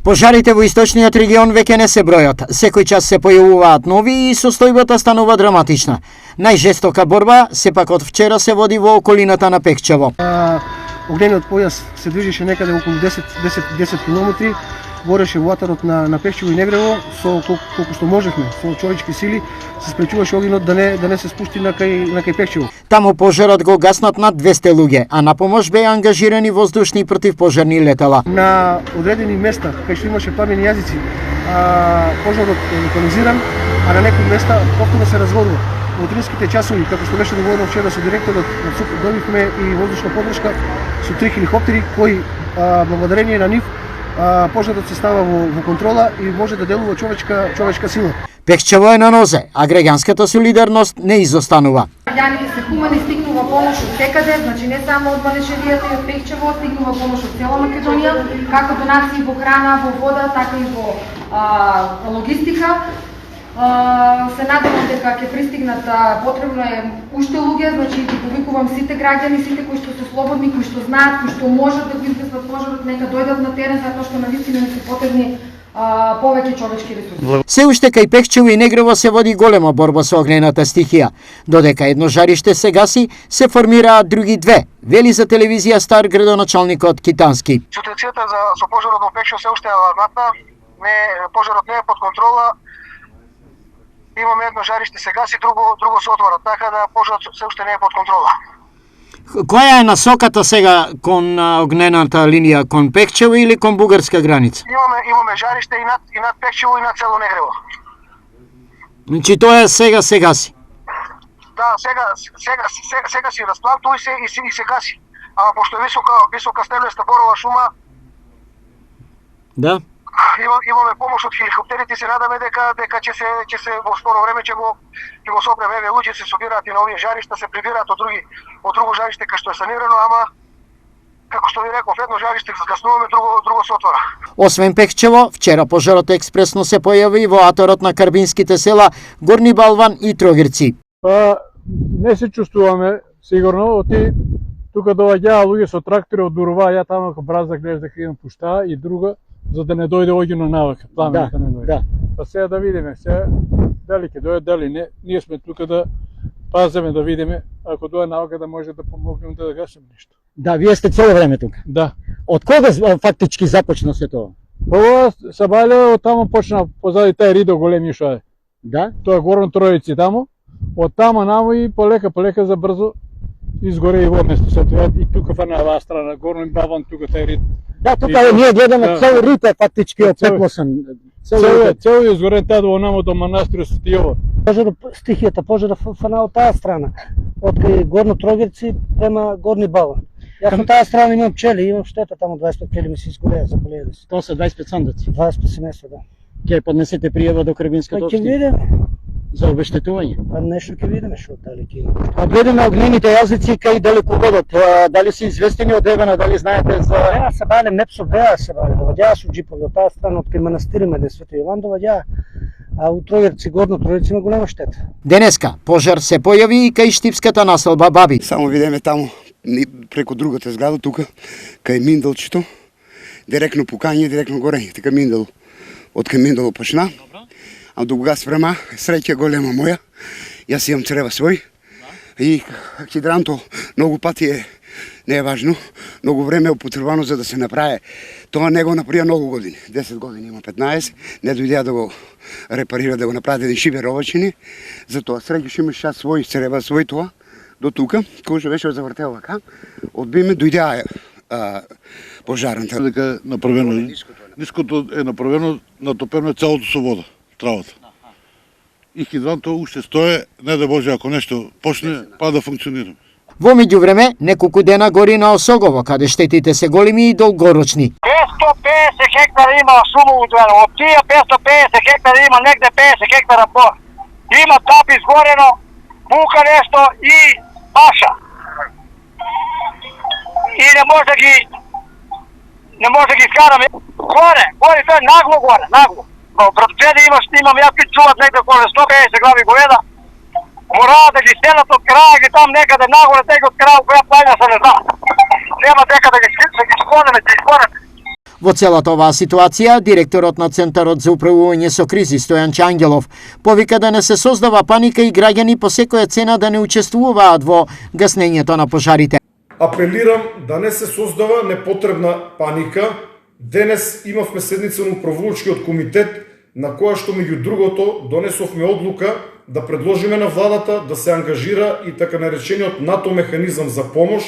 Пожарите во источниот регион веќе не се бројат. Секој час се појавуваат нови и состојбата станува драматична. Најжестока борба сепак од вчера се води во околината на Пекчево. Огнениот појас се движеше некаде околу 10 км. Гореше ватарот на Пекчево и Негрево, со колку што можевме, со човечки сили, се спречуваше огненот да не се спусти на кај Пекчево. Таму пожарот го гаснат над 200 луѓе, а на помош беа ангажирани воздушни и противпожарни летала. На одредени места кај што имаше пламени јазици, пожарот е локализиран, а на некои места повторно се разгорува. Во утринските часови, како што беше договорено вчера со директорот на ЦУП, добивме и воздушна подршка со 3 хеликоптери кои благодарение на нив пожарот се става во контрола и може да делува човечка сила. Пекчево е на нозе, а граѓанската солидарност не изостанува. Граѓаните се хумани, стигнува помош од секаде, значи не само од Манешевијата и од Пекчево, стигнува помош од цела Македонија, како донации во храна, во вода, така и во логистика. Се надевам дека ќе пристигнат, потребно е уште луѓе, значи ги повикувам сите граѓани, сите кои што се слободни, кои што знаат, кои што можат да го изгасат пожарот, нека дојдат на терен, затоа што навистина не се потребни повеќе човечки ресурси. Се уште кај Пекчево и Негрево се води голема борба со огнената стихија. Додека едно жариште се гаси, се формираат други две, вели за телевизија Стар градоначалникот Китански. Ситуацијата со пожарот во Пекчево се уште е алармантна, пожарот не е под контрола. Имаме едно жариште се гаси, друго се отвора, така да пожарот се уште не е под контрола. Која е насоката сега кон огнената линија, кон Пекчево или кон бугарска граница? Имаме жариште и над Пекчево и над село Негрево. Значи тоа сега се гаси. Да, сега си расплантува и се гаси. Ама пошто е висока стебнеста борова шума, да. Имаме помош од хеликоптерите, се надаме дека ќе се во скоро време ќе го сопреме, еве луѓе се собираат и на овие жаришта, се прибираат од друго жариште кај што е санирано, ама како што ви реков, едно жариште згаснуваме, друго се отвора. Освен Пекчево, вчера пожарот експресно се појави во аторот на карбинските села Горни Балван и Трогирци. Не се чувствуваме сигурно, тука доаѓаа луѓе со трактори од Урва, ја таму како бразда гледаш дека имам пушта и друга, за да не дојде огнено навака, пламените не дојде. Да. Па сега да видиме, дали ќе дојде, дали не. Ние сме тука да пазиме, да видиме, ако дојде навака да може да помогнеме да гасиме нешто. Да, вие сте цело време тука. Да. Од кога фактички започна се тоа? Ова Сабале од таму почна позади тај ридо големи што е. Да? Тоа е Горно Тројци таму. Од таму намо и полека за брзо изгоре и во место се тоа и тука фана оваа страна Горно и Балван тука тај рид. Да, тука ние гледаме цел рид е фактички опеклосен. Цел е изгорен таа до намо до манастирот Свети Јован. Стихијата пожара фана од таа страна, од кај Горно Трогирци према Горни Балван. Јас на таа страна имам пчели, имам штета таму 25 пчели ми се изгореа, заболели се. Тоа се 25 сандаци. 25 семејства, да. Ќе поднесете пријава до Карбинската Ќе општина видиме. за обештетување. Па нешто ќе видиме што дали ќе. А гледаме огнените јазици кај далеководот. Дали се известени од Евена, дали знаете за Се бале Мепсо беа се бале, доаѓаа со джипови од таа страна од кај манастириме на Свети Јован доаѓаа. А у Трогирци, Горно Трогирци има голема штета. Денеска пожар се појави и кај штипската населба Баби. Само видиме таму преку другата зграда тука кај Миндалчето. Директно пукање, директно горење, така Миндало. Од кај Миндало почна. А до кога спрема, среќа голема моја. Јас имам црева свој. И хидранто многу пати не е важно, многу време е употребано за да се направи. Тоа не го направи многу години, 10 години, има 15, не дојдеа да го репарира, да го направи еден шибер овачини. Затоа среќаш имаш час свој црева, свој тоа, до тука, кога беше завртел вака, одбиме, дојдеа пожарната. Дека направено, ниското е направено, натопено целото со вода, травата. И хидранто уште стое, не да Боже, ако нешто почне, па да функционира. Во меѓувреме, неколку дена гори на Осогово, каде штетите се големи и долгорочни. 550 хектара има шума удвоено, од тие 550 хектара има негде 50 хектара бор. Има тап изгорено, бука нешто и паша. И не може да ги скараме. Горе, тоа е нагло. Пред преди имам јаки чуват негде околу 150 глави говеда. Мораа да ги селат од краја, ги там некаде нагоре, тега од краја, која плања се не знае. Нема дека да ги склонеме, да изгонеме. Во целата оваа ситуација, директорот на Центарот за управување со кризи Стојан Ангелов повика да не се создава паника и граѓани по секоја цена да не учествуваат во гаснењето на пожарите. Апелирам да не се создава непотребна паника. Денес имавме седница на управувачкиот комитет на која што меѓу другото донесовме одлука да предложиме на владата да се ангажира и така наречениот НАТО механизам за помош,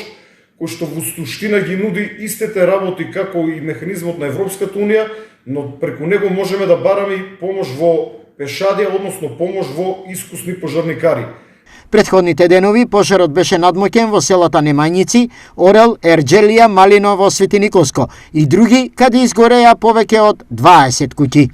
кој што во суштина ги нуди истите работи како и механизмот на Европската унија, но преку него можеме да бараме и помош во пешадија, односно помош во искусни пожарникари. Претходните денови пожарот беше надмоќен во селата Немањици, Орел, Ерџелија, Малиново, Свети Николско и други, каде изгореа повеќе од 20 куќи.